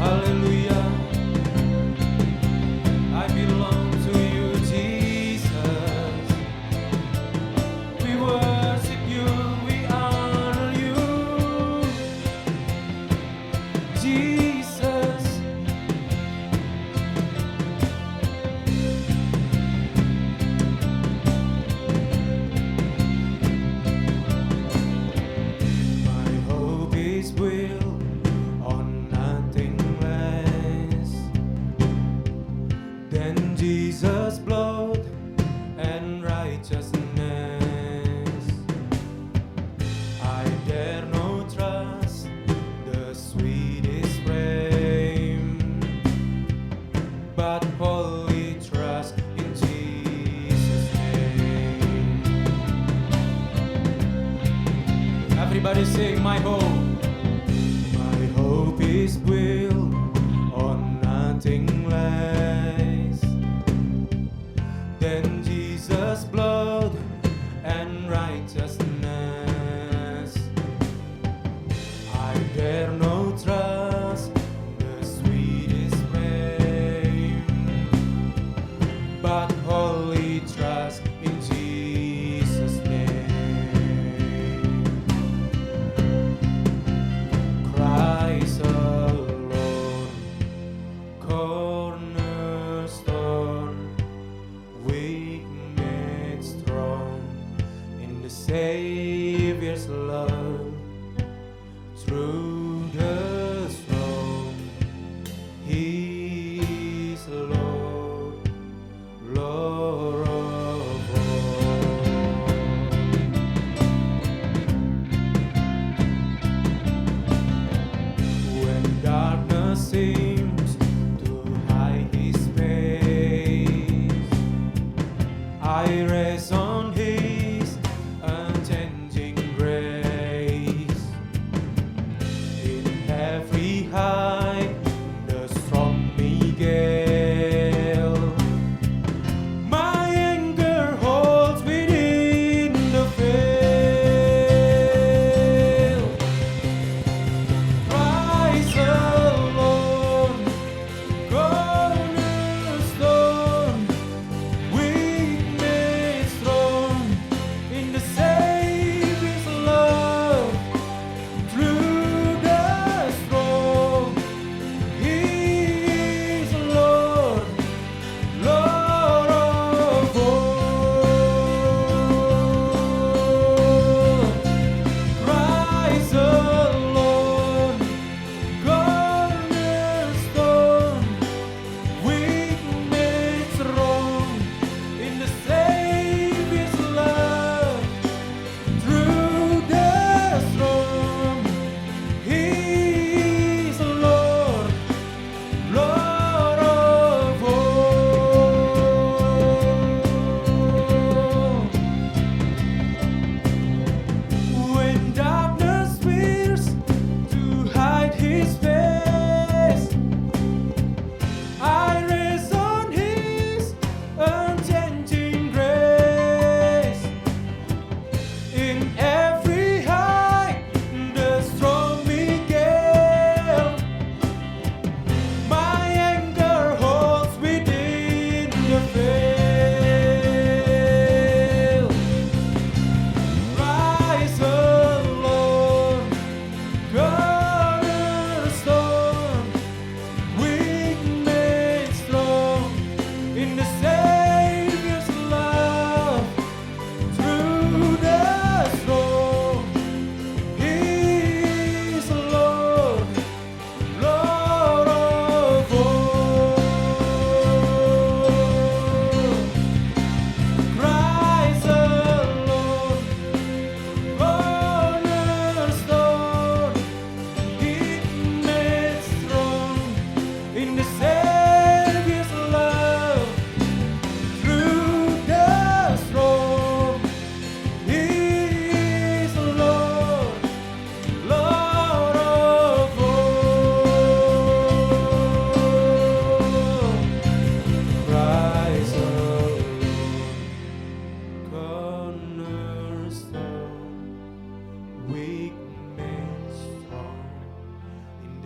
Hallelujah. I belong to you, Jesus. We worship you, we honor you, Jesus. My hope is built on nothing less than Jesus' blood and righteousness. I dare not trust the sweetest frame, but wholly trust in Jesus' name. Everybody sing, my hope. My hope is built on nothing less than Jesus' blood and righteousness. I dare not trust the sweetest frame, but wholly trust in Jesus' name. Christ alone.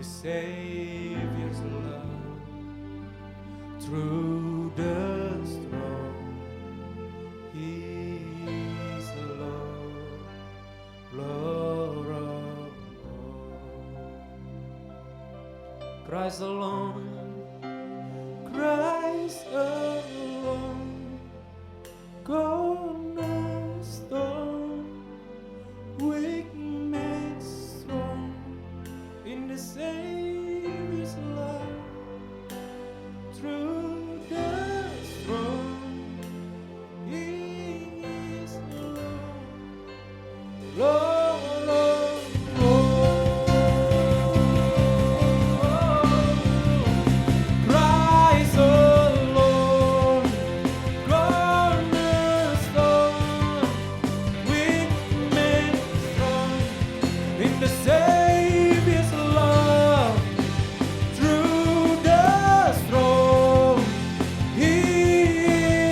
Savior's love through the storm. He is the Lord, Lord of all. Christ alone, Christ alone, cornerstone, weak made strong in the Savior's love through the storm. He is Lord, Lord of all. Christ alone, cornerstone, weak made strong in the Savior's love through the storm. He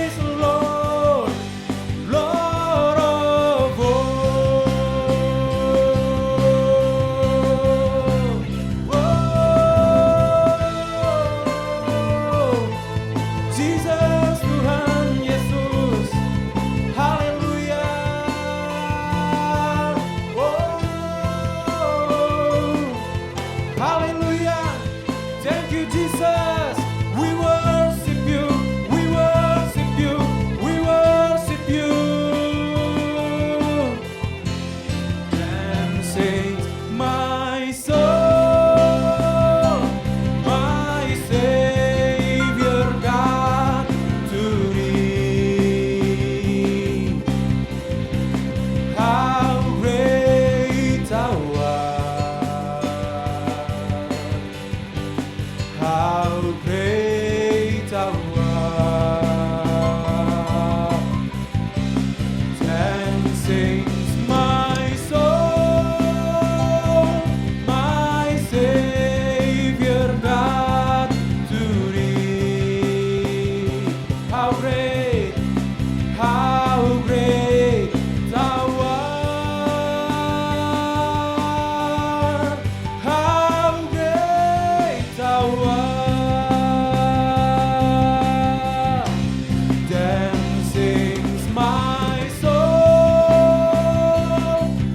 is Lord, Lord of all. Jesus Tuhan Yesus, haleluya. Hallelujah. Thank you, Jesus. We worship you. We worship you. We worship you. And sings my soul, my Savior God to thee. How great thou art. How great thou art. Then sings my soul, my Savior God to thee. How great thou art. How great thou art. Then sings my soul,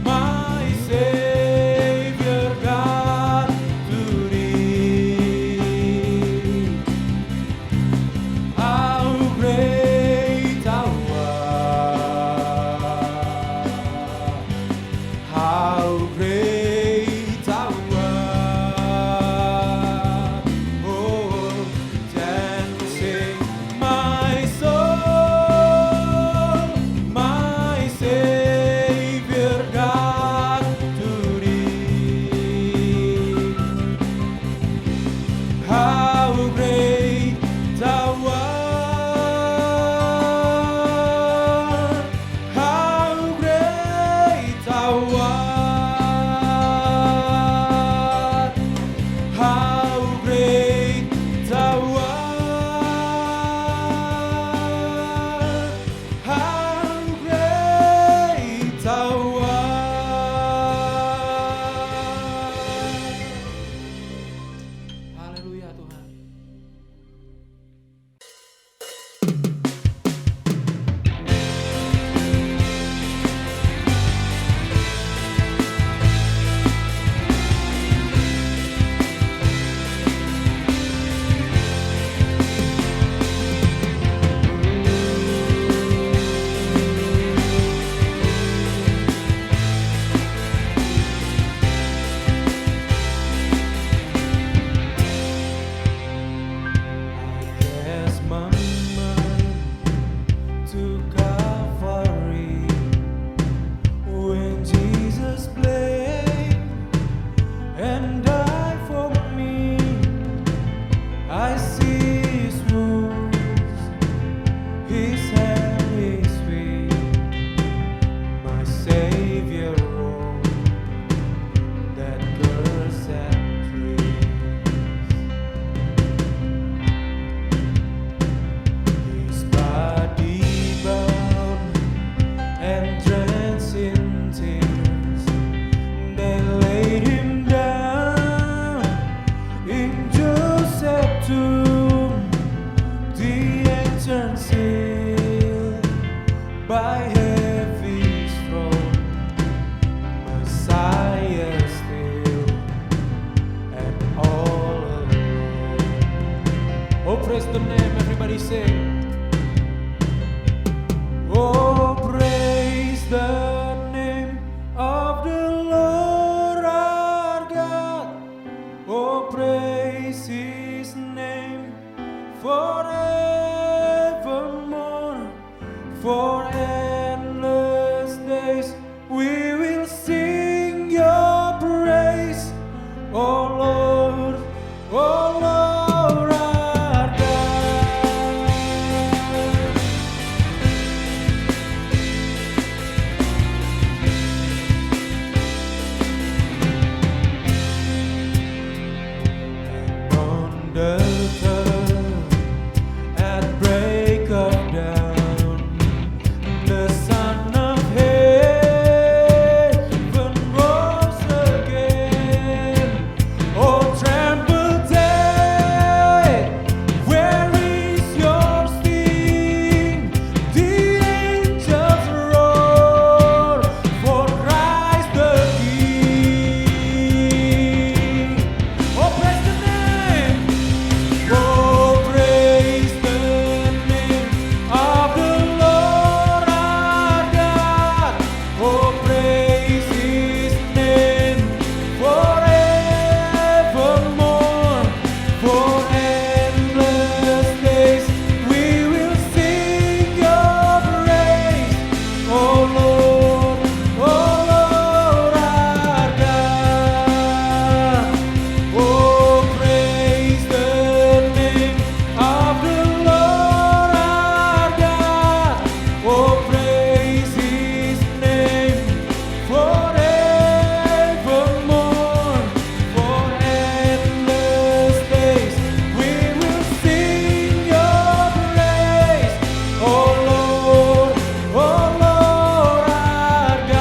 my Savior God to thee. How great thou art. How great thou art. Oh, then sing my soul, my Savior God to thee. How great thou art. How great thou art. How great thou art. How great thou art. Haleluya Tuhan. tomb, the entrance sealed by heavy throne, Messiah still and all alone. Oh, praise the name, everybody sing. Oh, praise the name of the Lord our God. Oh, praise His name forevermore. For endless days we will sing your praise. Oh Lord, oh Lord our God. And on the third, at break of dawn, the Son of Heaven rose again. Oh, tremble dead, where is your sting? The angels roar for Christ the King. Oh, praise the name. Oh, praise the name of the Lord our God. Oh, praise His name forevermore. For endless days we will sing your praise. Oh Lord, our God. Oh, praise the name of the Lord our God. Oh, praise His name forevermore. For endless days we will sing your praise. Oh Lord, our God.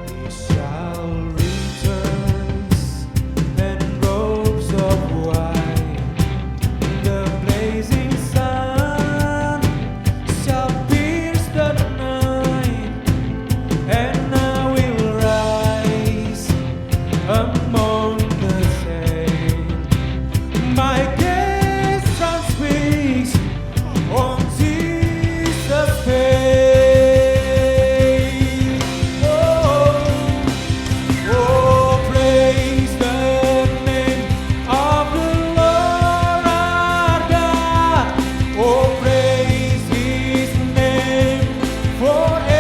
He shall return in robes of white. The blazing sun shall pierce the night, and I will rise among the saints. My gaze transfixed on Jesus' face. Oh, praise the name of the Lord our God. Oh, praise His name forevermore.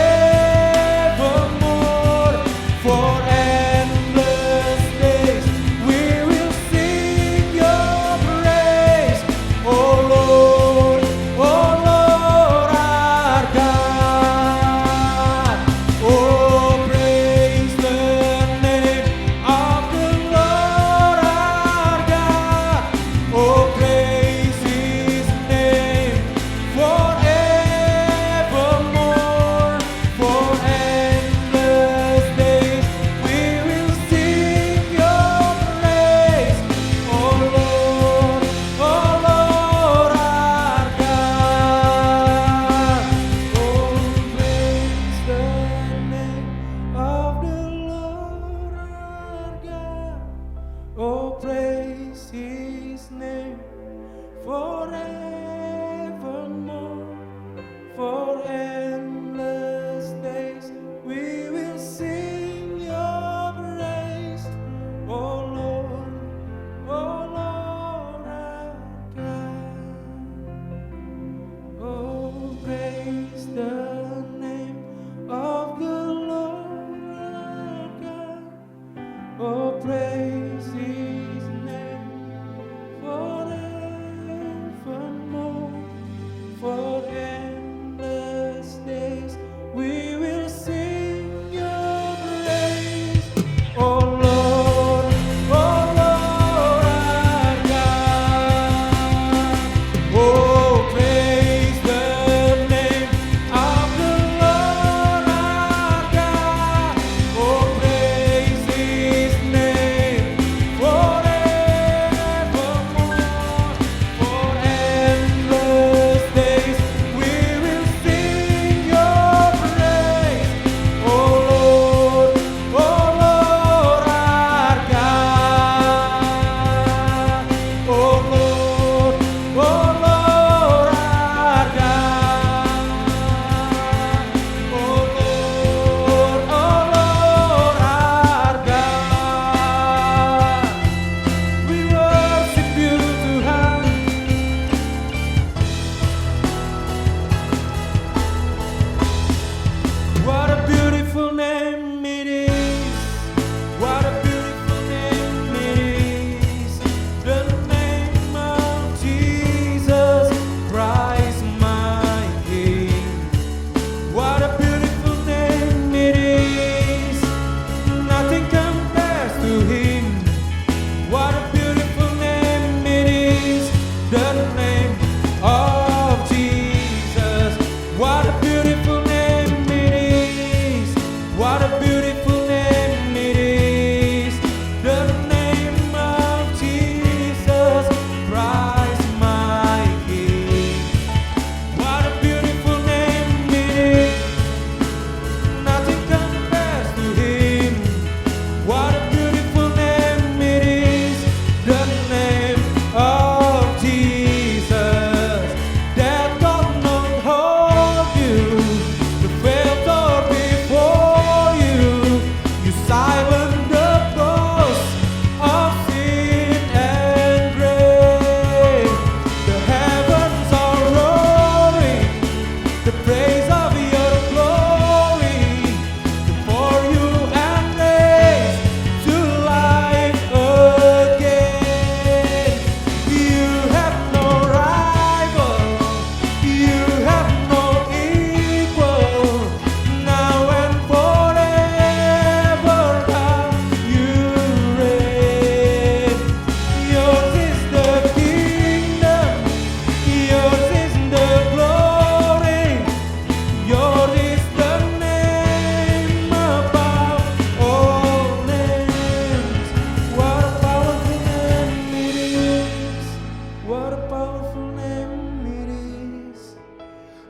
For endless days we will sing your praise. Oh Lord, our God. Oh, praise the name of the Lord our God. Oh, praise His name forevermore. For endless days we will sing your praise. Oh Lord, our God. Oh, praise the name of the Lord our God. Oh, praise His name forevermore. For endless days we will sing your praise. Oh Lord, our God. Oh, praise the name of the Lord our God. Oh, praise His name forevermore. For endless days we will sing your praise. Oh Lord, our God. Oh, praise the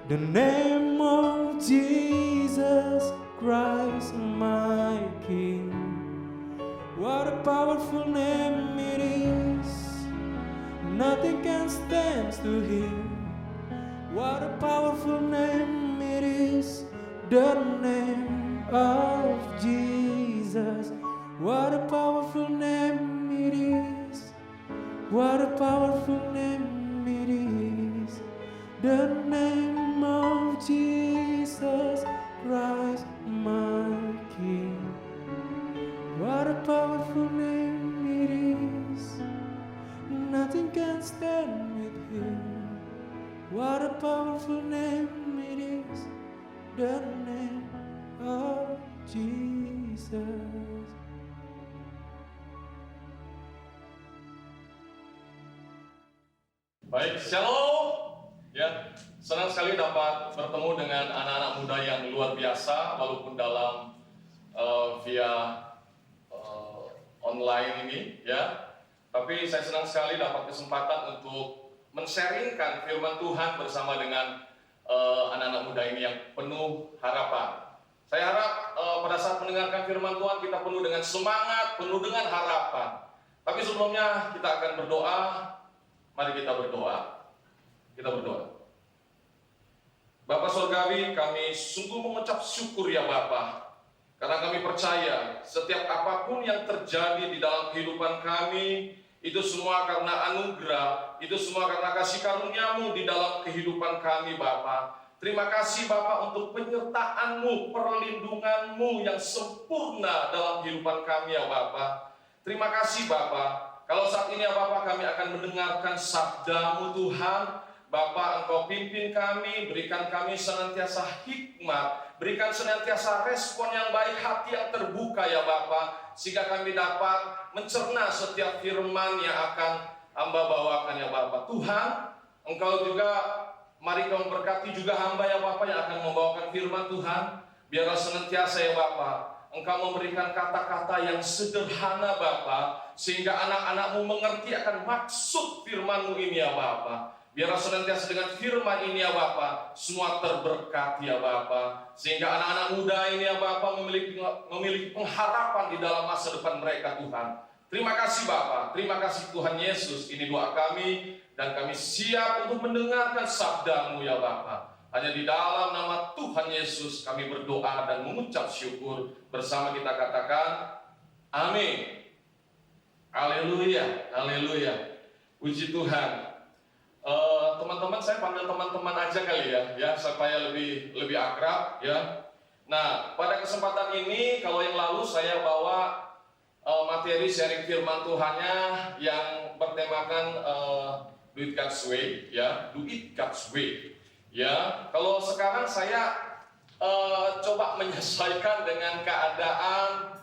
the name of Jesus Christ, my King. What a powerful name it is. Nothing can stand to him. What a powerful name it is. The name of Jesus. What a powerful name it is. What a powerful name it is. The name of Jesus Christ, my King. What a powerful name it is. Nothing can stand with him. What a powerful name it is. The name of Jesus. Baik, shalom. Ya, senang sekali dapat bertemu dengan anak-anak muda yang luar biasa, walaupun dalam via online ini, ya. Tapi saya senang sekali dapat kesempatan untuk men-sharingkan firman Tuhan bersama dengan anak-anak muda ini yang penuh harapan. Saya harap pada saat mendengarkan firman Tuhan kita penuh dengan semangat, penuh dengan harapan. Tapi sebelumnya kita akan berdoa. Mari kita berdoa. Kita berdoa. Bapa Surgawi, kami sungguh mengucap syukur ya Bapa, karena kami percaya setiap apapun yang terjadi di dalam kehidupan kami, itu semua karena anugerah, itu semua karena kasih karunia-Mu di dalam kehidupan kami Bapa. Terima kasih Bapa untuk penyertaan-Mu, perlindungan-Mu yang sempurna dalam kehidupan kami ya Bapa. Terima kasih Bapa. Kalau saat ini ya Bapa kami akan mendengarkan sabda-Mu Tuhan. Bapa, Engkau pimpin kami, berikan kami senantiasa hikmat, berikan senantiasa respon yang baik, hati yang terbuka ya Bapa, sehingga kami dapat mencerna setiap firman yang akan hamba bawakan ya Bapa. Tuhan, Engkau juga, mari Kau memberkati juga hamba ya Bapa yang akan membawakan firman Tuhan. Biarlah senantiasa ya Bapa, Engkau memberikan kata-kata yang sederhana Bapa, sehingga anak-anak-Mu mengerti akan maksud firman-Mu ini ya Bapa. Biarlah senantiasa dengan firman ini ya Bapa, semua terberkati ya Bapa, sehingga anak-anak muda ini ya Bapa memiliki pengharapan di dalam masa depan mereka Tuhan. Terima kasih Bapa, terima kasih Tuhan Yesus. Ini doa kami dan kami siap untuk mendengarkan sabda-Mu ya Bapa. Hanya di dalam nama Tuhan Yesus kami berdoa dan mengucap syukur. Bersama kita katakan amin. Haleluya, haleluya. Puji Tuhan. Teman-teman, saya panggil teman-teman aja kali ya supaya lebih akrab ya. Nah, pada kesempatan ini kalau yang lalu saya bawa materi sharing firman Tuhannya yang bertemakan Do It God's Way ya, Do It God's Way ya. Kalau sekarang saya coba menyesuaikan dengan keadaan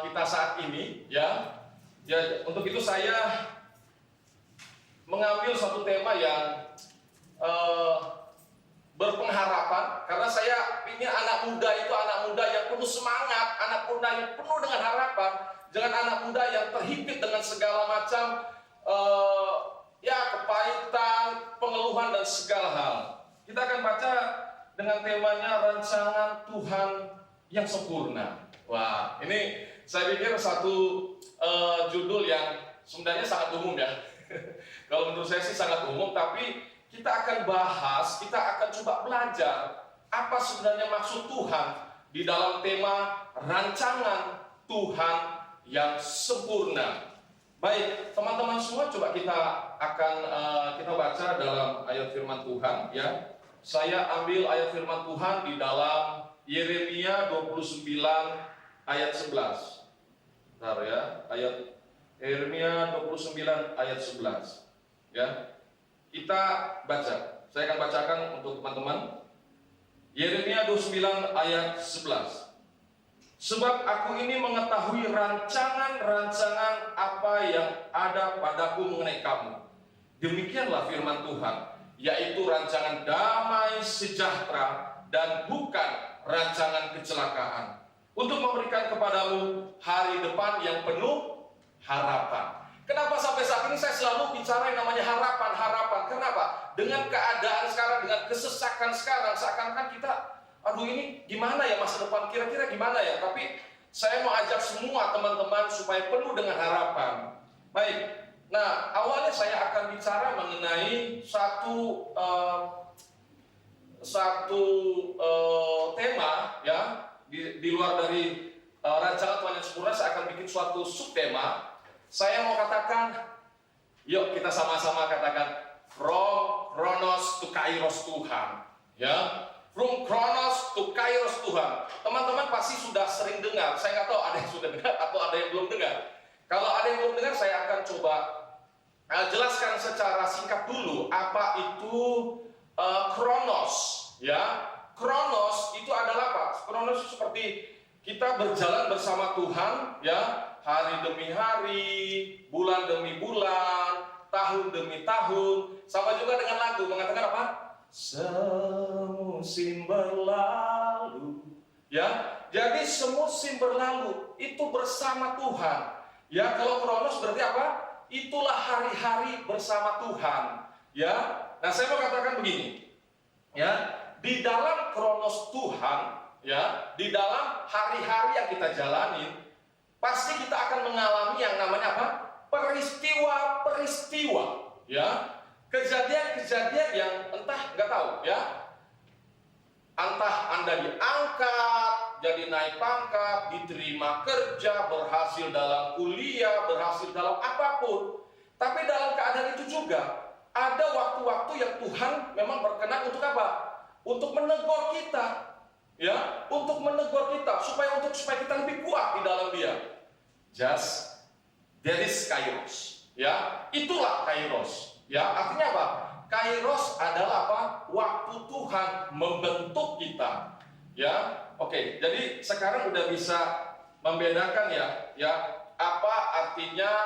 kita saat ini ya. Ya, untuk itu saya mengambil satu tema yang berpengharapan, karena saya ingin anak muda itu anak muda yang penuh semangat, anak muda yang penuh dengan harapan, jangan anak muda yang terhimpit dengan segala macam kepahitan, pengeluhan dan segala hal. Kita akan baca dengan temanya rancangan Tuhan yang sempurna. Wah, ini saya pikir satu judul yang sebenarnya sangat umum ya. Kalau menurut saya sih sangat umum, tapi kita akan bahas, kita akan coba belajar apa sebenarnya maksud Tuhan di dalam tema rancangan Tuhan yang sempurna. Baik, teman-teman semua, coba kita akan kita baca dalam ayat firman Tuhan ya. Saya ambil ayat firman Tuhan di dalam Yeremia 29 ayat 11. Bentar ya, ayat Yeremia 29 ayat 11 ya. Kita baca. Saya akan bacakan untuk teman-teman. Yeremia 29 ayat 11. Sebab aku ini mengetahui rancangan-rancangan apa yang ada padaku mengenai kamu. Demikianlah firman Tuhan, yaitu rancangan damai sejahtera dan bukan rancangan kecelakaan, untuk memberikan kepadamu hari depan yang penuh harapan. Kenapa sampai saat ini saya selalu bicara yang namanya harapan? Kenapa? Dengan keadaan sekarang, dengan kesesakan sekarang, seakan-akan kita, aduh ini gimana ya masa depan, kira-kira gimana ya? Tapi saya mau ajak semua teman-teman supaya penuh dengan harapan. Baik, nah awalnya saya akan bicara mengenai satu tema ya, di luar dari rancangan Tuhan yang sempurna. Saya akan bikin suatu subtema. Saya mau katakan, yuk kita sama-sama katakan, from Kronos to Kairos Tuhan. Ya, from Kronos to Kairos Tuhan. Teman-teman pasti sudah sering dengar. Saya nggak tahu ada yang sudah dengar atau ada yang belum dengar. Kalau ada yang belum dengar, saya akan coba jelaskan secara singkat dulu apa itu Kronos. Ya, Kronos itu adalah apa? Kronos itu seperti kita berjalan bersama Tuhan, ya. Hari demi hari, bulan demi bulan, tahun demi tahun. Sama juga dengan lagu mengatakan apa? Semusim berlalu. Ya, jadi semusim berlalu itu bersama Tuhan. Ya, kalau Kronos berarti apa? Itulah hari-hari bersama Tuhan. Ya, nah saya mau katakan begini. Ya, di dalam Kronos Tuhan, ya, di dalam hari-hari yang kita jalani, pasti kita akan mengalami yang namanya apa? Peristiwa-peristiwa, ya, kejadian-kejadian yang entah nggak tahu, ya, entah Anda diangkat, jadi naik pangkat, diterima kerja, berhasil dalam kuliah, berhasil dalam apapun. Tapi dalam keadaan itu juga ada waktu-waktu yang Tuhan memang berkenan untuk apa? Untuk menegur kita, ya, untuk menegur kita supaya kita lebih kuat di dalam Dia. Just that is Kairos, ya, itulah Kairos, ya. Artinya apa? Kairos adalah apa? Waktu Tuhan membentuk kita, ya. Oke, jadi sekarang udah bisa membedakan ya, apa artinya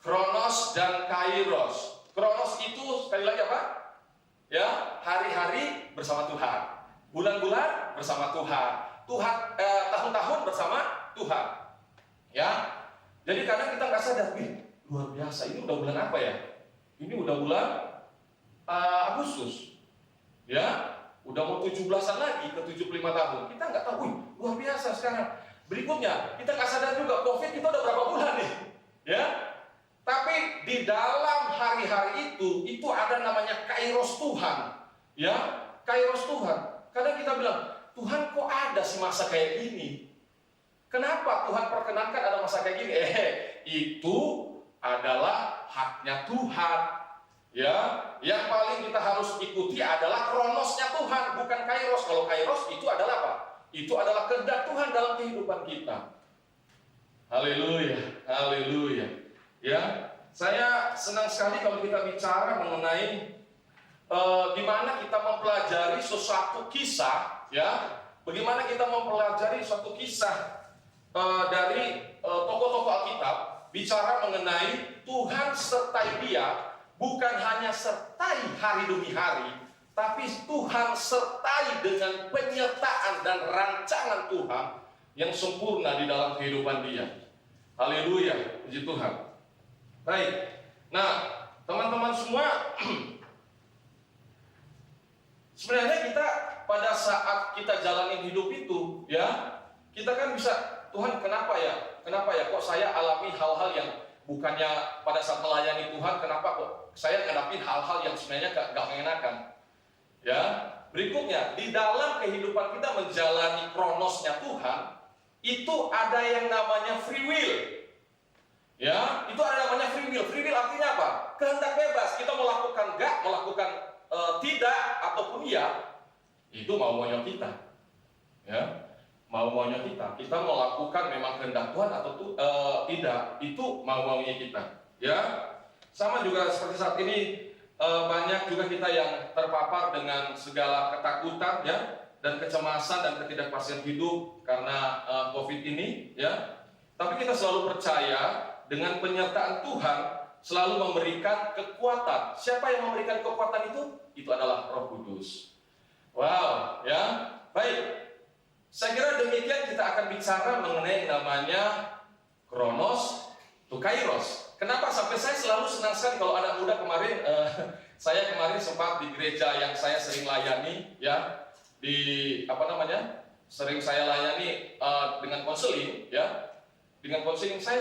Kronos dan Kairos. Kronos itu sekali lagi apa? Ya, hari-hari bersama Tuhan, bulan-bulan bersama Tuhan, tahun-tahun bersama Tuhan. Ya, jadi kadang kita nggak sadar, luar biasa, ini udah bulan apa ya? Ini udah bulan Agustus, ya, udah mau 17-an lagi ke 75 tahun. Kita nggak tahu, luar biasa sekarang. Berikutnya, kita nggak sadar juga, COVID kita udah berapa bulan nih, ya? Tapi di dalam hari-hari itu ada namanya Kairos Tuhan, ya, Kairos Tuhan. Kadang kita bilang, Tuhan kok ada sih masa kayak gini? Kenapa Tuhan perkenankan ada masa kayak gini? Itu adalah haknya Tuhan. Ya, yang paling kita harus ikuti adalah kronosnya Tuhan, bukan Kairos. Kalau Kairos itu adalah apa? Itu adalah kehendak Tuhan dalam kehidupan kita. Haleluya, haleluya. Ya, saya senang sekali kalau kita bicara mengenai gimana kita mempelajari sesuatu kisah, ya. Bagaimana kita mempelajari suatu kisah dari tokoh-tokoh Alkitab, bicara mengenai Tuhan sertai dia, bukan hanya sertai hari demi hari, tapi Tuhan sertai dengan penyertaan dan rancangan Tuhan yang sempurna di dalam kehidupan dia. Haleluya, puji Tuhan. Baik, nah teman-teman semua, sebenarnya kita pada saat kita jalanin hidup itu, ya, kita kan bisa, Tuhan kenapa ya? Kok saya alami hal-hal yang bukannya pada saat melayani Tuhan, kenapa kok saya ngadapin hal-hal yang sebenarnya gak mengenakan? Ya, berikutnya di dalam kehidupan kita menjalani kronosnya Tuhan, itu ada yang namanya free will. Ya, itu ada namanya free will. Free will artinya apa? Kehendak bebas. Kita melakukan tidak ataupun iya, itu mau-maunya kita. Ya. Mau-maunya kita melakukan memang kehendak Tuhan atau tidak, itu mau-maunya kita, ya. Sama juga seperti saat ini, banyak juga kita yang terpapar dengan segala ketakutan, ya, dan kecemasan dan ketidakpastian hidup karena COVID ini, ya. Tapi kita selalu percaya dengan penyertaan Tuhan selalu memberikan kekuatan. Siapa yang memberikan kekuatan itu? Itu adalah Roh Kudus. Wow, ya, baik. Saya kira demikian kita akan bicara mengenai namanya Kronos to Kairos. Kenapa sampai saya selalu senang sekali kalau anak muda kemarin, saya kemarin sempat di gereja yang saya sering layani, ya, di apa namanya, sering saya layani dengan konseling, ya, dengan konseling saya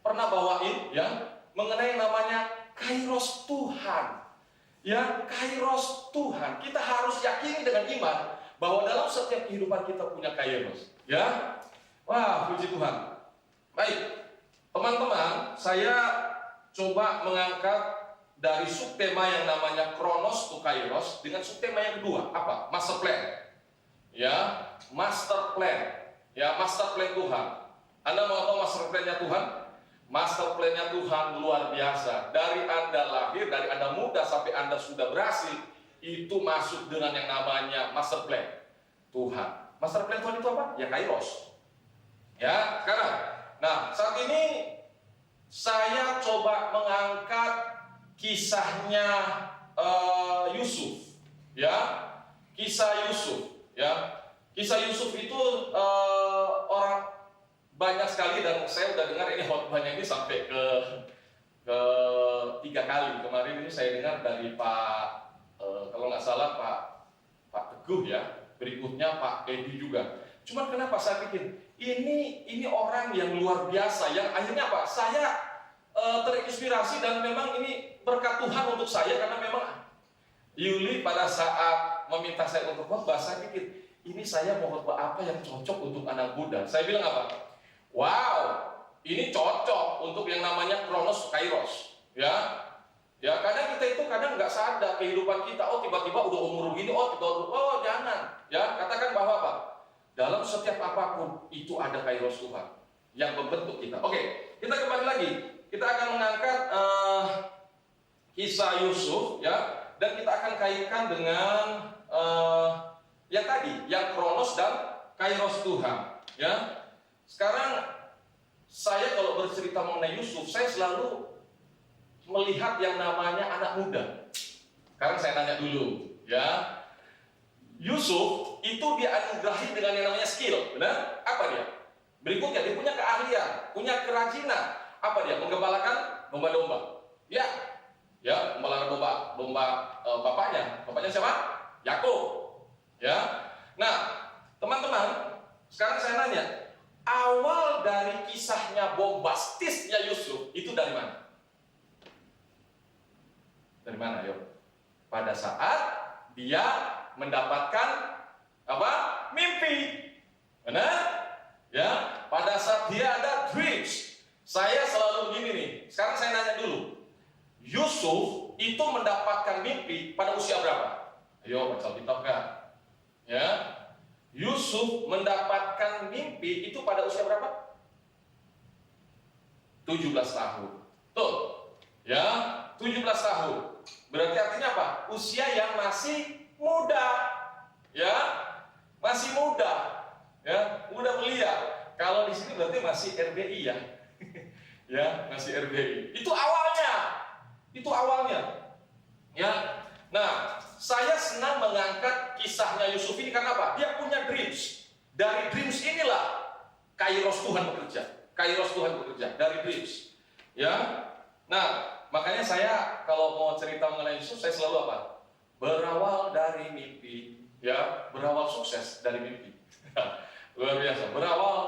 pernah bawain, ya, mengenai namanya Kairos Tuhan, ya, Kairos Tuhan. Kita harus yakini dengan iman bahwa dalam setiap kehidupan kita punya Kairos, ya. Wah, puji Tuhan. Baik, teman-teman, saya coba mengangkat dari subtema yang namanya Kronos to Kairos dengan subtema yang kedua, apa? Master plan. Ya, master plan. Ya, master plan Tuhan. Anda mau tahu master plan-nya Tuhan? Master plan-nya Tuhan luar biasa. Dari Anda lahir, dari Anda muda sampai Anda sudah berhasil, itu masuk dengan yang namanya master plan Tuhan. Master plan Tuhan itu apa? Ya, Kairos. Ya, sekarang. Nah, saat ini saya coba mengangkat kisahnya Yusuf, ya, kisah Yusuf, ya, kisah Yusuf itu orang banyak sekali dan saya udah dengar ini khotbahnya ini sampai ke 3 kali. Kemarin ini saya dengar dari Pak, kalau nggak salah Pak Teguh, ya, berikutnya Pak Edi juga. Cuman kenapa saya pikir ini orang yang luar biasa, yang akhirnya apa? Saya terinspirasi dan memang ini berkat Tuhan untuk saya karena memang Yuli pada saat meminta saya untuk khotbah, saya pikir ini saya mau khotbah apa yang cocok untuk anak muda. Saya bilang apa? Wow, ini cocok untuk yang namanya Kronos Kairos, ya. Ya, kadang kita itu kadang nggak sadar kehidupan kita. Oh, tiba-tiba udah umur begini, oh jangan. Ya, katakan bahwa apa? Dalam setiap apapun itu ada Kairos Tuhan yang membentuk kita. Oke, kita kembali lagi. Kita akan mengangkat kisah Yusuf, ya, dan kita akan kaitkan dengan yang tadi, yang Kronos dan Kairos Tuhan, ya. Sekarang saya kalau bercerita mengenai Yusuf, saya selalu melihat yang namanya anak muda. Sekarang saya nanya dulu, ya. Yusuf itu dianugerahi dengan yang namanya skill, benar? Apa dia? Berikutnya dia punya keahlian, punya kerajinan. Apa dia? Menggembalakan domba-domba. Ya, menggembalakan domba bapaknya. Bapaknya siapa? Yakub. Ya. Nah, teman-teman, sekarang saya nanya, awal dari kisahnya bombastisnya Yusuf itu dari mana? Dari mana, yuk? Pada saat dia mendapatkan apa? Mimpi. Benar? Ya, pada saat dia ada dreams. Saya selalu gini nih. Sekarang saya nanya dulu. Yusuf itu mendapatkan mimpi pada usia berapa? Ayo baca Alkitab kan? Ya. Yusuf mendapatkan mimpi itu pada usia berapa? 17 tahun. Tuh. Ya, 17 tahun. Berarti artinya apa? Usia yang masih muda, ya, masih muda, ya, muda belia. Kalau di sini berarti masih RBI, ya, ya, masih RBI. Itu awalnya, ya. Nah, saya senang mengangkat kisahnya Yusuf ini karena apa? Dia punya dreams. Dari dreams inilah Kairos Tuhan bekerja. Kairos Tuhan bekerja dari dreams, ya. Nah, makanya saya kalau mau cerita mengenai Yusuf, saya selalu apa? Berawal dari mimpi, ya, berawal sukses dari mimpi. Luar biasa, berawal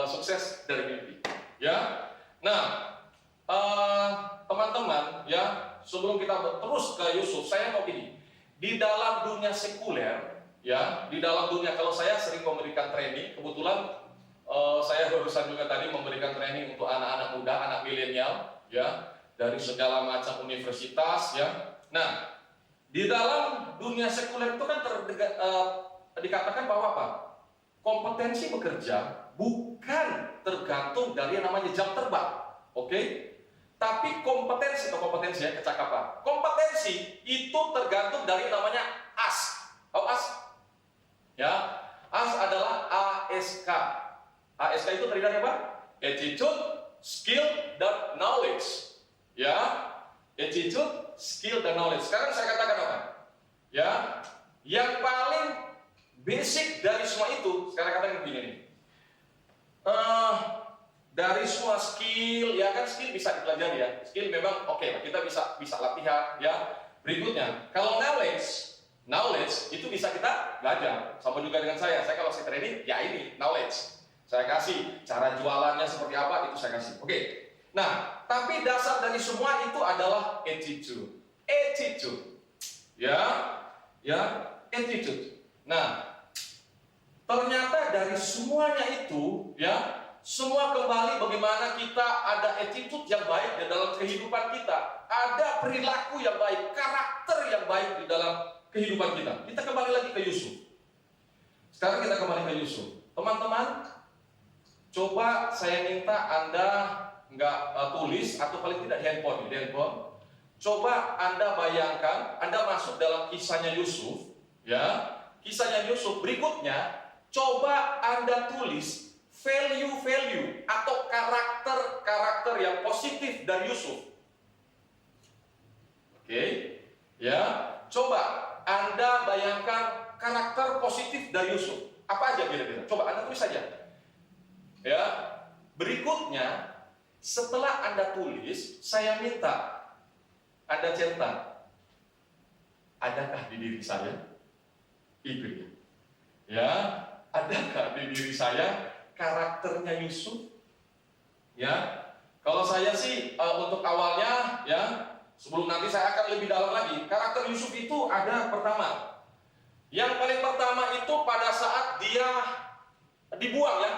sukses dari mimpi, ya. Nah, teman-teman, ya, sebelum kita terus ke Yusuf, saya mau ini di dalam dunia sekuler, ya, di dalam dunia, kalau saya sering memberikan training, kebetulan saya barusan juga tadi memberikan training untuk anak-anak muda, anak milenial, ya, dari segala macam universitas, ya. Nah, di dalam dunia sekuler itu kan dikatakan bahwa apa? Kompetensi bekerja bukan tergantung dari yang namanya jam terbang, oke? Tapi kompetensi ya, kecakapan. Kompetensi itu tergantung dari namanya AS. Tahu AS? Ya, AS adalah ASK. ASK itu terdiri dari apa? Attitude, skill, dan knowledge. Ya, attitude, skill, dan knowledge. Sekarang saya katakan apa? Ya, yang paling basic dari semua itu, sekarang katakan begini nih. dari semua skill, ya kan skill bisa dipelajari ya. Skill memang oke lah, kita bisa latihan ya. Berikutnya, kalau knowledge itu bisa kita belajar. Sama juga dengan saya kalau saya training, ya ini knowledge. Saya kasih cara jualannya seperti apa, itu saya kasih. Oke. Nah, tapi dasar dari semua itu adalah attitude. Ya, attitude. Nah, ternyata dari semuanya itu, ya, semua kembali bagaimana kita ada attitude yang baik di dalam kehidupan kita. Ada perilaku yang baik, karakter yang baik di dalam kehidupan kita. Kita kembali lagi ke Yusuf. Sekarang kita kembali ke Yusuf. Teman-teman, coba saya minta Anda nggak tulis atau paling tidak handphone. Coba Anda bayangkan, Anda masuk dalam kisahnya Yusuf, ya, kisahnya Yusuf. Berikutnya, coba Anda tulis value atau karakter yang positif dari Yusuf. Oke, ya, coba Anda bayangkan karakter positif dari Yusuf. Apa aja kira-kira? Coba Anda tulis saja. Ya, berikutnya setelah Anda tulis, saya minta Anda cetak. Adakah di diri saya? Itu dia. Ya, adakah di diri saya karakternya Yusuf? Ya, kalau saya sih untuk awalnya, ya, sebelum nanti saya akan lebih dalam lagi. Karakter Yusuf itu ada pertama. Yang paling pertama itu pada saat dia dibuang, ya,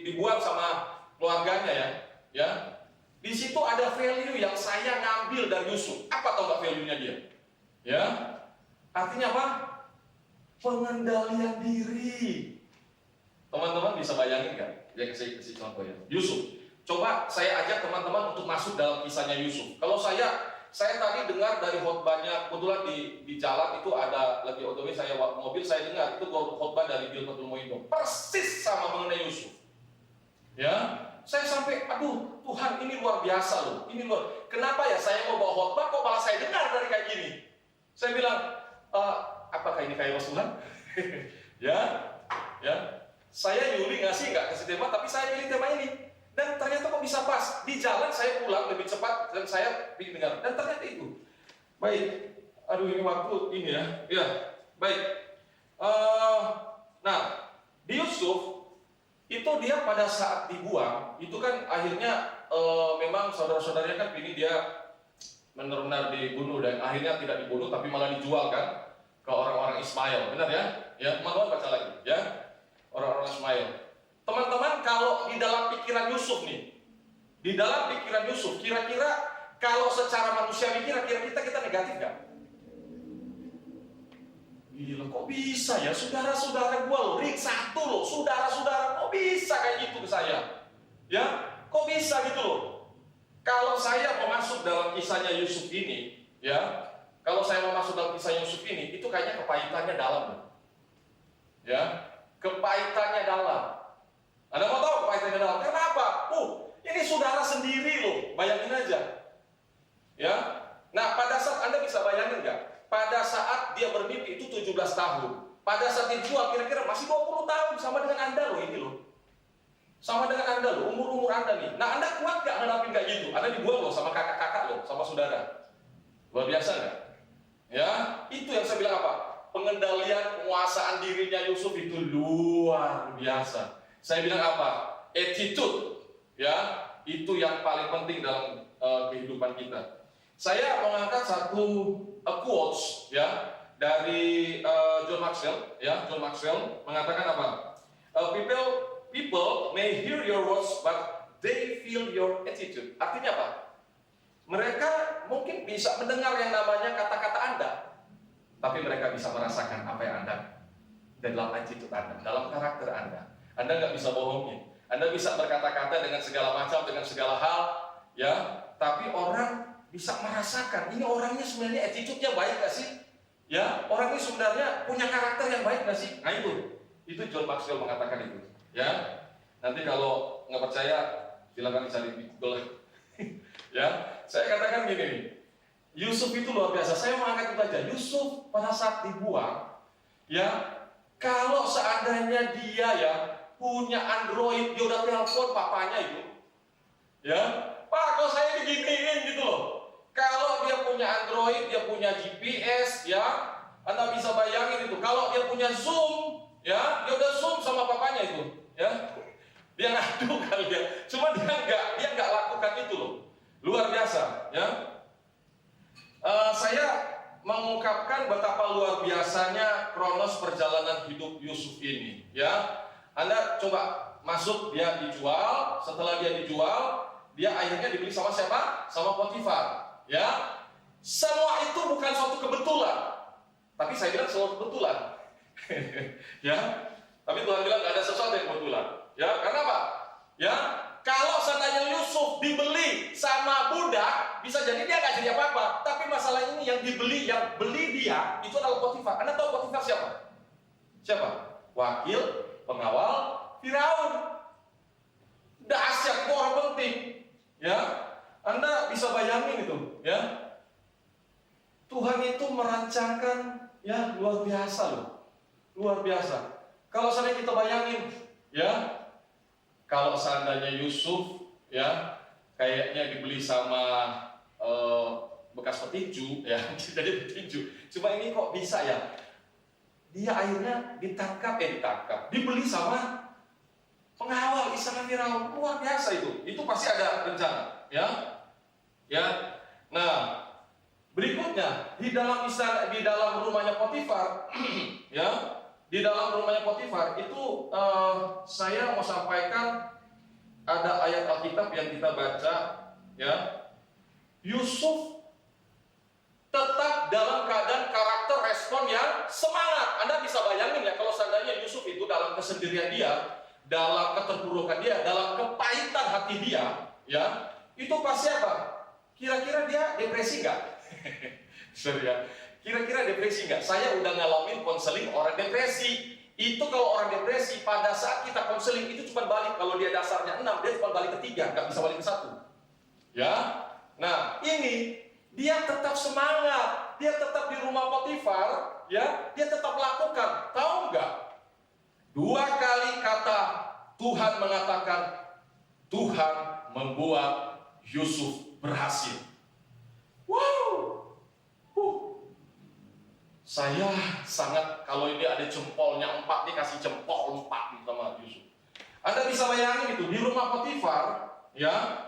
dibuang sama keluarganya, ya. Di situ ada value yang saya ngambil dari Yusuf. Apa tau nggak value-nya dia? Ya, artinya apa? Pengendalian diri. Teman-teman bisa bayangin nggak? Ya, kasih contoh ya. Yusuf. Coba saya ajak teman-teman untuk masuk dalam kisahnya Yusuf. Kalau saya tadi dengar dari khotbahnya, kebetulan di jalan itu ada lagi otw, saya mobil, saya dengar itu khotbah dari Bill Moindo. Persis sama mengenai Yusuf. Ya, saya sampai, aduh Tuhan, ini luar biasa loh. Ini luar. Kenapa ya saya mau bawa khotbah kok malah saya dengar dari kayak gini? Saya bilang, apakah ini kayak Tuhan? ya. Saya Yuli nggak kasih tema, tapi saya pilih tema ini. Dan ternyata kok bisa pas. Di jalan saya pulang lebih cepat dan saya bikin dengar. Dan ternyata itu. Baik. Aduh, ini waktu ini ya. Ya, baik. Nah, di Yusuf itu dia pada saat dibuang, itu kan akhirnya memang saudara-saudaranya kan pilih dia benar-benar dibunuh, dan akhirnya tidak dibunuh tapi malah dijual kan ke orang-orang Ismail. Benar ya? Ya, teman-teman baca lagi ya. Orang-orang Ismail. Teman-teman, kalau di dalam pikiran Yusuf nih, di dalam pikiran Yusuf, kira-kira kalau secara manusiawi kira-kira kita negatif nggak? Gila, kok bisa ya? Saudara-saudara gua loh, ring satu loh, saudara-saudara, kok bisa kayak gitu ke saya? Ya, kok bisa gitu loh? Kalau saya mau masuk dalam kisahnya Yusuf ini, ya, kalau saya mau masuk dalam kisah Yusuf ini, itu kayaknya kepahitannya dalam loh. Ya, kepahitannya dalam. Anda mau tahu kepahitannya dalam? Kenapa? Ini saudara sendiri loh, bayangin aja. Ya, nah pada saat Anda bisa bayangin nggak? Pada saat dia bermimpi itu 17 tahun. Pada saat dijual kira-kira masih 20 tahun, sama dengan Anda loh ini loh. Sama dengan Anda loh, umur Anda nih. Nah, Anda kuat nggak ngadapin kayak gitu? Anda dibuang loh sama kakak-kakak loh, sama saudara. Luar biasa nggak? Ya, itu yang saya bilang apa? Pengendalian penguasaan dirinya Yusuf itu luar biasa. Saya bilang apa? Attitude, ya, itu yang paling penting dalam kehidupan kita. Saya mengangkat satu quotes, ya, dari John Maxwell, ya. John Maxwell mengatakan apa? People may hear your words, but they feel your attitude. Artinya apa? Mereka mungkin bisa mendengar yang namanya kata-kata Anda, tapi mereka bisa merasakan apa yang Anda dalam attitude Anda, dalam karakter Anda. Anda nggak bisa bohongin. Anda bisa berkata-kata dengan segala macam, dengan segala hal, ya. Tapi orang bisa merasakan ini orangnya sebenarnya attitude-nya baik nggak sih? Ya, orang ini sebenarnya punya karakter yang baik nggak sih? Nah itu John Maxwell mengatakan itu. Ya, nanti kalau nggak percaya silakan dicari di Google. Ya, saya katakan gini nih. Yusuf itu luar biasa. Saya mengangkat itu aja. Yusuf pada saat dibuang, ya, kalau seandainya dia ya punya Android, dia udah telepon papanya itu. Ya, Pak, kalau saya diginiin gitu loh. Kalau dia punya Android, dia punya GPS, ya, Anda bisa bayangin itu. Kalau dia punya Zoom, ya, dia udah Zoom sama papanya itu, ya. Dia ngadu kali ya. Cuma dia nggak lakukan itu loh. Luar biasa, ya. Saya mengungkapkan betapa luar biasanya kronos perjalanan hidup Yusuf ini, ya. Anda coba masuk, dia dijual. Setelah dia dijual, dia akhirnya dibeli sama siapa? Sama Potifar, ya. Semua itu bukan suatu kebetulan, tapi saya bilang suatu kebetulan. Ya, tapi Tuhan bilang gak ada sesuatu yang kebetulan. Ya, karena apa? Ya, kalau seandainya Yusuf dibeli sama budak, bisa jadi dia gak jadi apa-apa. Tapi masalah ini yang beli dia itu adalah Potifar. Anda tahu Potifar siapa? Siapa? Wakil pengawal Firaun. Dahsyat, orang penting. Ya, Anda bisa bayangin itu, ya. Tuhan itu merancangkan, ya, luar biasa loh. Luar biasa. Kalau seandainya kita bayangin, ya, kalau seandainya Yusuf, ya, kayaknya dibeli sama bekas petinju, ya, jadi petinju. Cuma ini kok bisa ya? Dia akhirnya dibeli sama pengawal istana Firaun. Luar biasa itu. Itu pasti ada rencana, ya. Ya. Nah, berikutnya di dalam rumahnya Potifar, ya. Di dalam rumahnya Potifar itu saya mau sampaikan ada ayat Alkitab yang kita baca, ya. Yusuf tetap dalam keadaan karakter respon yang semangat. Anda bisa bayangin ya, kalau seandainya Yusuf itu dalam kesendirian dia, dalam keterpurukan dia, dalam kepahitan hati dia, ya, itu pasti apa? Kira-kira dia depresi nggak? Sorry ya. Kira-kira depresi nggak? Saya udah ngalamin konseling orang depresi. Itu kalau orang depresi, pada saat kita konseling itu cuma balik, kalau dia dasarnya 6, dia cuma balik ke 3, nggak bisa balik ke 1. Ya, nah ini dia tetap semangat, dia tetap di rumah Potifar, ya, dia tetap lakukan. Tahu nggak? 2 kali kata Tuhan mengatakan, Tuhan membuat Yusuf berhasil. Wow. Saya sangat, kalau ini ada jempolnya 4, dia kasih jempol 4 sama Yusuf. Anda bisa bayangin itu di rumah Potifar, ya.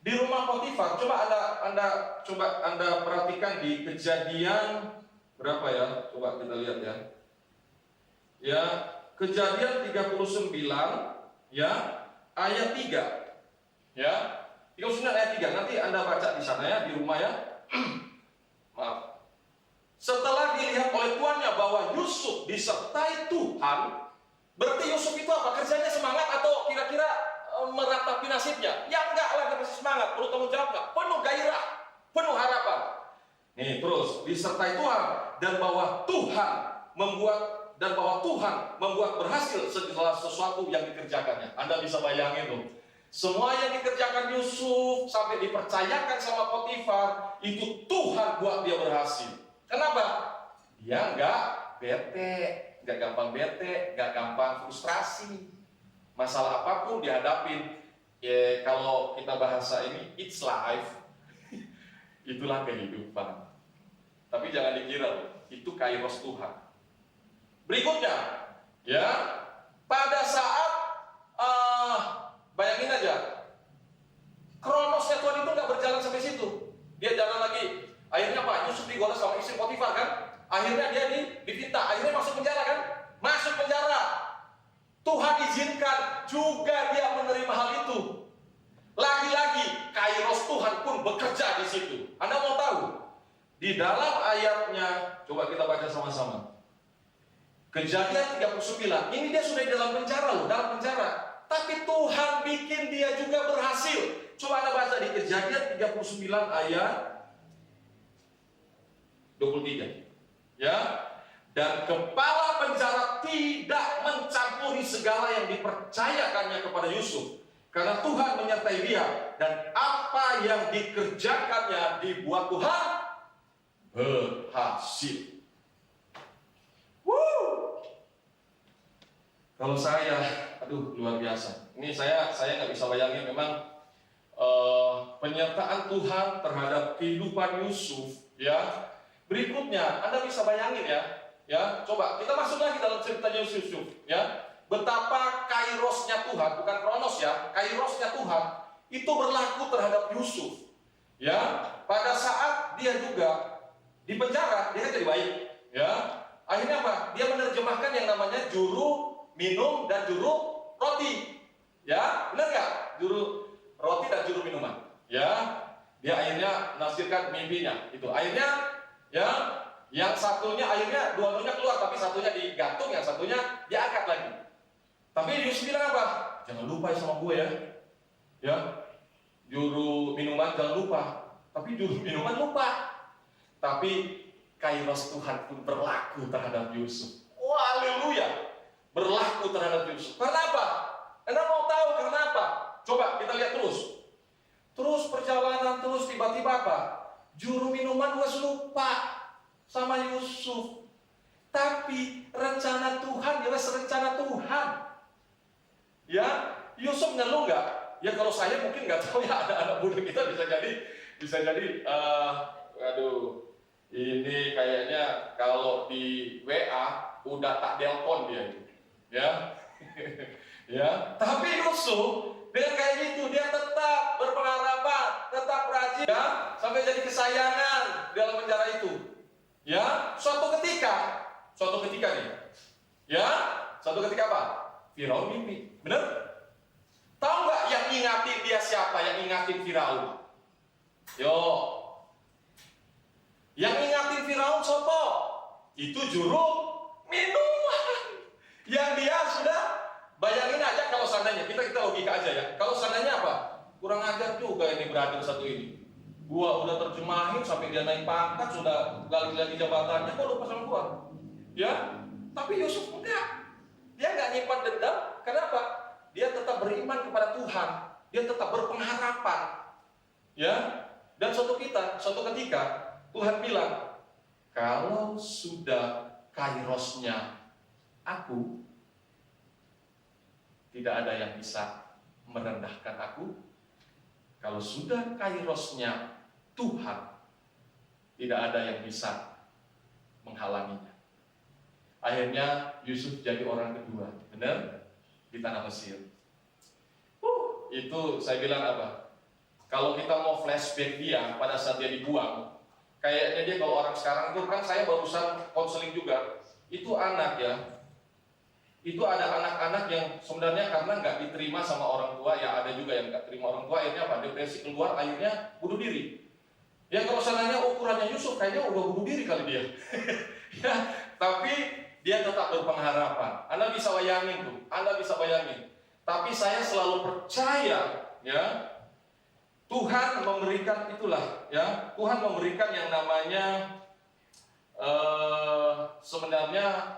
Di rumah Potifar, coba Anda perhatikan di Kejadian berapa ya? Coba kita lihat ya. Ya, Kejadian 39, ya, ayat 3. Ya. 39 ayat 3. Nanti Anda baca di sana ya, di rumah ya. Maaf. Setelah dilihat oleh tuannya bahwa Yusuf disertai Tuhan, berarti Yusuf itu apa? Kerjanya semangat atau kira-kira meratapi nasibnya? Ya enggak lah, dia masih semangat, perlu tanggung jawab enggak? Penuh gairah, penuh harapan. Nih terus, disertai Tuhan dan bahwa Tuhan membuat berhasil segala sesuatu yang dikerjakannya. Anda bisa bayangin tuh. Semua yang dikerjakan Yusuf sampai dipercayakan sama Potifar, itu Tuhan buat dia berhasil. Kenapa? Dia nggak bete, nggak gampang bete, nggak gampang frustrasi. Masalah apapun dihadapin. Ya, kalau kita bahasa ini, it's life. Itulah kehidupan. Tapi jangan dikira loh, itu kairos Tuhan. Berikutnya, ya, pada saat bayangin aja, kronosnya Tuhan itu nggak berjalan sampai situ. Dia jalan lagi. Akhirnya apa? Yusuf digoda sama istri Potifar kan? Akhirnya dia dipinta, akhirnya masuk penjara kan? Masuk penjara. Tuhan izinkan juga dia menerima hal itu. Lagi-lagi kairos Tuhan pun bekerja di situ. Anda mau tahu? Di dalam ayatnya, coba kita baca sama-sama. Kejadian 39, ini dia sudah di dalam penjara loh, dalam penjara. Tapi Tuhan bikin dia juga berhasil. Coba Anda baca di Kejadian 39 ayat 23. Ya. Dan kepala penjara tidak mencampuri segala yang dipercayakannya kepada Yusuf, karena Tuhan menyertai dia, dan apa yang dikerjakannya dibuat Tuhan berhasil. Kalau saya, aduh luar biasa. Ini saya nggak bisa bayangin memang penyertaan Tuhan terhadap kehidupan Yusuf. Ya, berikutnya Anda bisa bayangin ya. Coba kita masuk lagi dalam ceritanya Yusuf. Ya, betapa kairosnya Tuhan, bukan kronos ya, kairosnya Tuhan itu berlaku terhadap Yusuf. Ya, pada saat dia juga di penjara, dia kan jadi baik. Ya, akhirnya apa? Dia menerjemahkan yang namanya juru minum dan juru roti. Ya, benar nggak? Juru roti dan juru minuman. Ya, dia akhirnya menafsirkan mimpinya. Itu akhirnya, ya, yang satunya akhirnya dua-duanya keluar, tapi satunya digantung, yang satunya diangkat lagi. Tapi Yusuf bilang apa? Jangan lupa sama gue ya. Ya, juru minuman jangan lupa. Tapi juru minuman lupa. Tapi kairos Tuhan pun berlaku terhadap Yusuf. Wah, haleluya. Berlaku terhadap Yusuf. Karena apa? Anda mau tahu karena apa? Coba kita lihat terus. Terus perjalanan terus tiba-tiba apa? Juru minuman wes lupa sama Yusuf. Tapi rencana Tuhan ya wes rencana Tuhan. Ya, Yusuf ngeluh nggak? Ya kalau saya mungkin nggak tahu ya, ada anak muda kita bisa jadi aduh, ini kayaknya kalau di WA udah tak delpon dia itu. Ya. Ya, tapi Yusuf dengan kayak gitu dia tetap berpengharapan, tetap rajin ya, sampai jadi kesayangan dalam penjara itu. Ya, suatu ketika nih. Ya, suatu ketika apa? Firaun mimpi. Benar? Tahu nggak yang ingatin dia siapa? Yang ingatin Firaun? Yo. Yang ingatin Firaun siapa? Itu juru minuman. Yang dia sudah bayangin aja kalau seandainya kita logika aja ya. Kalau seandainya apa? Kurang ajar juga ini brother satu ini. Gua udah terjemahin sampai dia naik pangkat, sudah lagi jabatannya, kok lupa sama gua? Ya, tapi Yusuf enggak. Dia enggak nyimpan dendam. Kenapa? Dia tetap beriman kepada Tuhan. Dia tetap berpengharapan. Ya, dan suatu ketika Tuhan bilang, kalau sudah kairosnya aku, tidak ada yang bisa merendahkan aku. Kalau sudah kairosnya Tuhan, tidak ada yang bisa menghalanginya. Akhirnya Yusuf jadi orang kedua, benar? Di tanah Mesir. Itu saya bilang apa? Kalau kita mau flashback dia pada saat dia dibuang, kayaknya dia kalau orang sekarang itu kan saya barusan konseling juga. Itu anak ya. Itu ada anak-anak yang sebenarnya karena nggak diterima sama orang tua, ya ada juga yang nggak terima orang tua, akhirnya apa? Depresi keluar, akhirnya bunuh diri. Ya kalau seandainya ukurannya Yusuf, kayaknya udah bunuh diri kali dia. Ya, tapi dia tetap berpengharapan. Anda bisa bayangin tuh, Anda bisa bayangin. Tapi saya selalu percaya, ya, Tuhan memberikan itulah, ya, Tuhan memberikan yang namanya sebenarnya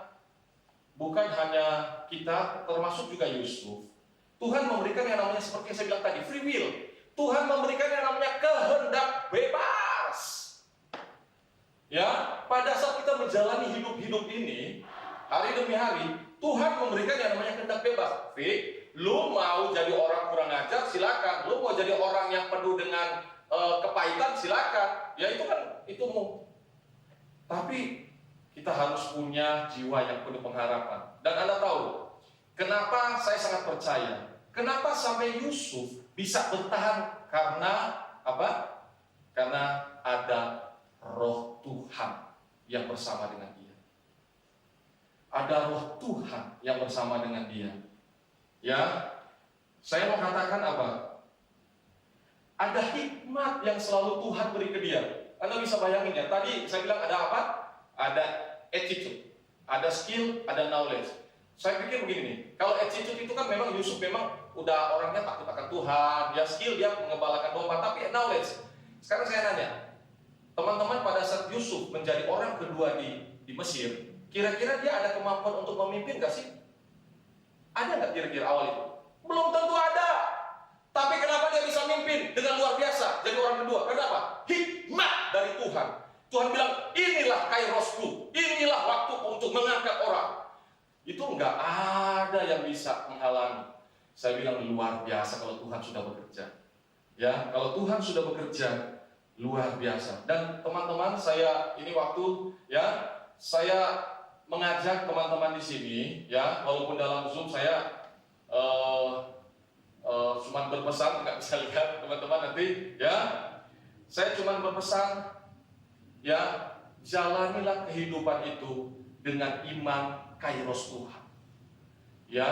bukan hanya kita, termasuk juga Yusuf. Tuhan memberikan yang namanya seperti yang saya bilang tadi, free will. Tuhan memberikan yang namanya kehendak bebas. Ya, pada saat kita menjalani hidup ini, hari demi hari, Tuhan memberikan yang namanya kehendak bebas. Lu mau jadi orang kurang ajar, silakan. Lu mau jadi orang yang penuh dengan kepahitan, silakan. Ya itu kan, itumu. Tapi kita harus punya jiwa yang penuh pengharapan. Dan Anda tahu, kenapa saya sangat percaya? Kenapa sampai Yusuf bisa bertahan? Karena apa? Karena ada roh Tuhan yang bersama dengan dia. Ada roh Tuhan yang bersama dengan dia. Ya, saya mau katakan apa? Ada hikmat yang selalu Tuhan beri ke dia. Anda bisa bayangin ya, tadi saya bilang ada apa? Ada attitude, ada skill, ada knowledge. Saya pikir begini nih, kalau attitude itu kan memang Yusuf memang udah orangnya takut akan Tuhan, dia skill, dia mengembalakan domba, tapi knowledge. Sekarang saya nanya, teman-teman pada saat Yusuf menjadi orang kedua di Mesir, kira-kira dia ada kemampuan untuk memimpin gak sih? Ada nggak kira-kira awal itu? Belum tentu ada. Tapi kenapa dia bisa mimpin dengan luar biasa? Jadi orang kedua. Kenapa? Hikmat dari Tuhan. Tuhan bilang, inilah kairosku, inilah waktuku untuk mengangkat orang. Itu nggak ada yang bisa menghalangi. Saya bilang luar biasa kalau Tuhan sudah bekerja. Ya, kalau Tuhan sudah bekerja, luar biasa. Dan teman-teman, saya ini waktu ya, saya mengajak teman-teman di sini, ya, walaupun dalam Zoom saya cuma berpesan, nggak bisa lihat teman-teman nanti, ya. Saya cuma berpesan, ya, jalanilah kehidupan itu dengan iman kairos Tuhan. Ya,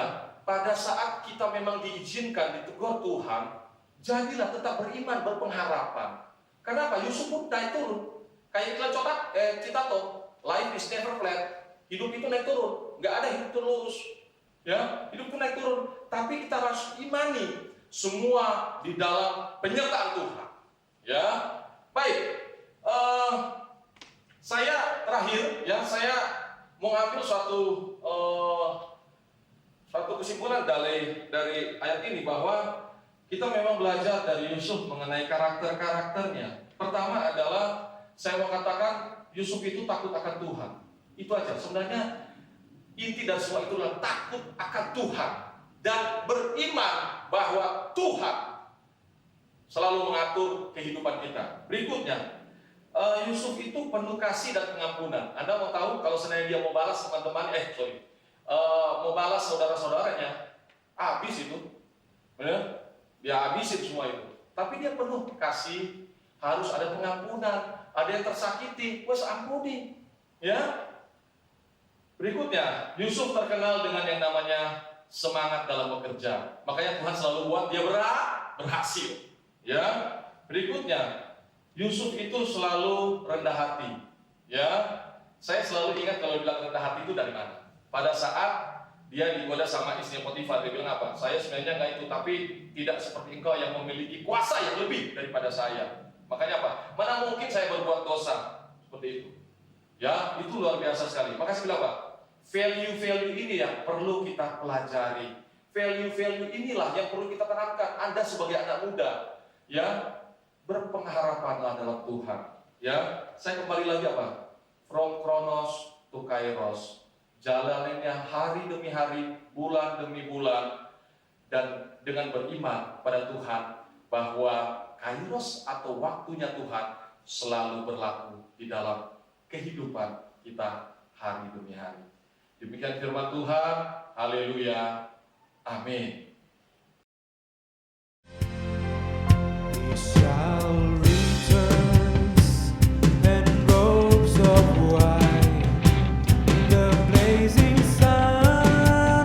pada saat kita memang diizinkan ditegur Tuhan, jadilah tetap beriman, berpengharapan. Kenapa? Yusuf pun naik turun. Kayak iklan Citato, life is never flat. Hidup itu naik turun, nggak ada hidup terus. Ya, hidup itu naik turun. Tapi kita harus imani semua di dalam penyertaan Tuhan. Ya, baik. Saya terakhir, ya, saya mau ambil suatu kesimpulan dari ayat ini bahwa kita memang belajar dari Yusuf mengenai karakternya. Pertama adalah saya mau katakan Yusuf itu takut akan Tuhan. Itu aja. Sebenarnya inti dari semua itu adalah takut akan Tuhan dan beriman bahwa Tuhan selalu mengatur kehidupan kita. Berikutnya, Yusuf itu penuh kasih dan pengampunan. Anda mau tahu kalau seandainya dia mau balas teman-teman, mau balas saudara-saudaranya, habis itu, ya, dia habisin semua itu. Tapi dia penuh kasih, harus ada pengampunan. Ada yang tersakiti, wes ampuni, ya. Berikutnya, Yusuf terkenal dengan yang namanya semangat dalam bekerja. Makanya Tuhan selalu buat dia berhasil. Ya. Berikutnya, Yusuf itu selalu rendah hati. Ya. Saya selalu ingat kalau bilang rendah hati itu dari mana? Pada saat dia digoda sama istrinya Potifar, dia bilang apa? Saya sebenarnya nggak itu, tapi tidak seperti engkau yang memiliki kuasa yang lebih daripada saya. Makanya apa? Mana mungkin saya berbuat dosa seperti itu? Ya, itu luar biasa sekali. Maka saya bilang apa? Value ini yang perlu kita pelajari. Value inilah yang perlu kita tanamkan. Anda sebagai anak muda, ya, berpengharapanlah dalam Tuhan. Ya, saya kembali lagi apa? From Kronos to Kairos. Jalannya hari demi hari, bulan demi bulan, dan dengan beriman pada Tuhan bahwa Kairos atau waktunya Tuhan selalu berlaku di dalam kehidupan kita hari demi hari. Demikian firman Tuhan. Haleluya. Amin. He shall return in robes of white. The blazing sun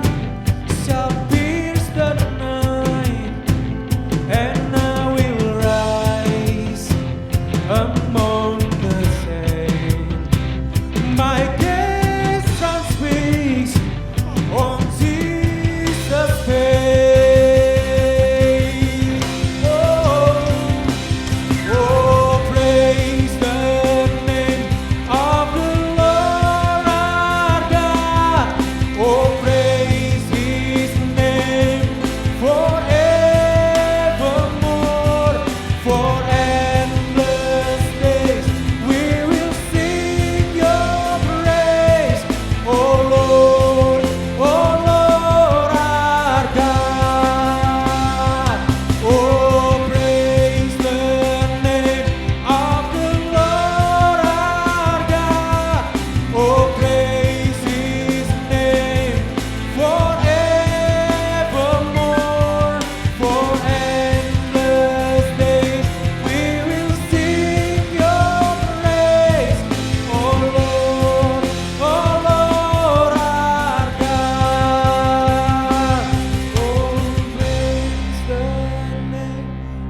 shall pierce the night, and I will rise among the saints. My gaze transfixed on Jesus' face. Oh, praise the name of the Lord our God. Oh, praise His name forevermore. For endless days we will sing Your praise. Oh Lord our God. Oh, praise the name of the Lord our God. Oh, praise His name forevermore. For endless days we will sing Your praise. Oh Lord our God. Oh, praise the name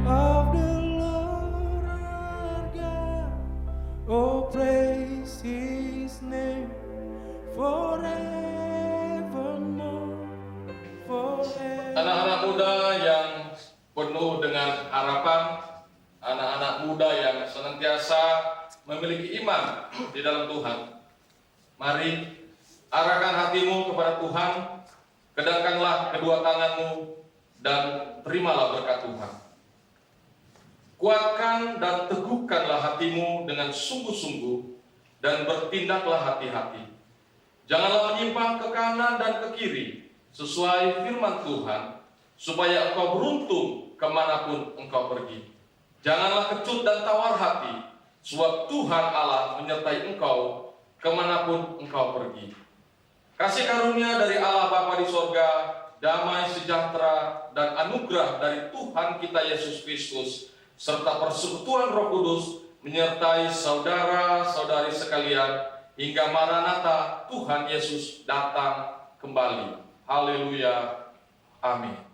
of the Lord our God. Oh, praise His name forevermore. Anak-anak muda yang penuh dengan harapan, anak-anak muda yang senantiasa memiliki iman di dalam Tuhan. Mari arahkan hatimu kepada Tuhan, kedangkanlah kedua tanganmu dan terimalah berkat Tuhan. Kuatkan dan teguhkanlah hatimu dengan sungguh-sungguh dan bertindaklah hati-hati. Janganlah menyimpang ke kanan dan ke kiri, sesuai firman Tuhan, supaya engkau beruntung kemanapun engkau pergi. Janganlah kecut dan tawar hati, sebab Tuhan Allah menyertai engkau kemanapun engkau pergi. Kasih karunia dari Allah Bapa di sorga, damai sejahtera dan anugerah dari Tuhan kita Yesus Kristus, serta persekutuan Roh Kudus menyertai saudara-saudari sekalian hingga Maranatha Tuhan Yesus datang kembali. Haleluya. Amin.